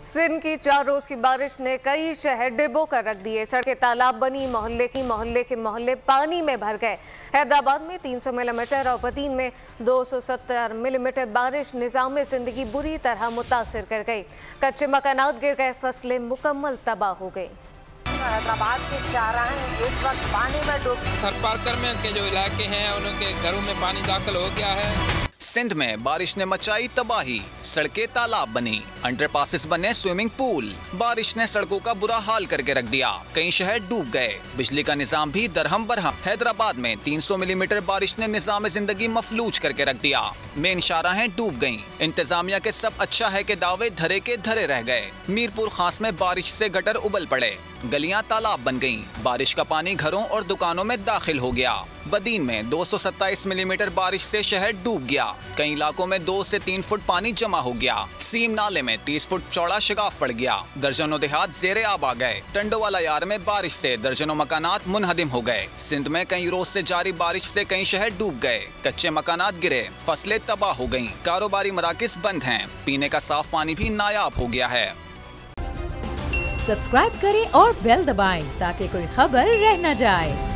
सिंध की 4 रोज की बारिश ने कई शहर डिबो कर रख दिए। सड़कें तालाब बनी, मोहल्ले के मोहल्ले पानी में भर गए। हैदराबाद में 300 मिलीमीटर और बदीन में 270 मिलीमीटर बारिश निज़ाम जिंदगी बुरी तरह मुतासिर कर गई। कच्चे मकानात गिर गए, फसलें मुकम्मल तबाह हो गई। हैदराबाद के शाहराह इस वक्त पानी में डूब। थरपारकर में के जो इलाके हैं उनके घरों में पानी दाखिल हो गया है। सिंध में बारिश ने मचाई तबाही, सड़कें तालाब बनी, अंडरपासेस बने स्विमिंग पूल। बारिश ने सड़कों का बुरा हाल करके रख दिया, कई शहर डूब गए, बिजली का निजाम भी दरहम बरहम। हैदराबाद में 300 मिलीमीटर बारिश ने निजाम जिंदगी मफलूज करके रख दिया, मेन शाहराहें डूब गईं। इंतजामिया के सब अच्छा है के दावे धरे के धरे रह गए। मीरपुर खास में बारिश से गटर उबल पड़े, गलियां तालाब बन गईं, बारिश का पानी घरों और दुकानों में दाखिल हो गया। बदीन में 227 मिलीमीटर बारिश से शहर डूब गया, कई इलाकों में 2 से 3 फुट पानी जमा हो गया। सीम नाले में 30 फुट चौड़ा शिगाफ पड़ गया, दर्जनों देहात जेरे आब आ गए। टंडोवाला यार में बारिश से दर्जनों मकानात मुनहदिम हो गए। सिंध में कई रोज से जारी बारिश से कई शहर डूब गए, कच्चे मकानात गिरे, फसलें तबाह हो गयी, कारोबारी मराकिज बंद हैं, पीने का साफ पानी भी नायाब हो गया है। सब्सक्राइब करें और बेल दबाएं ताकि कोई खबर रह न जाए।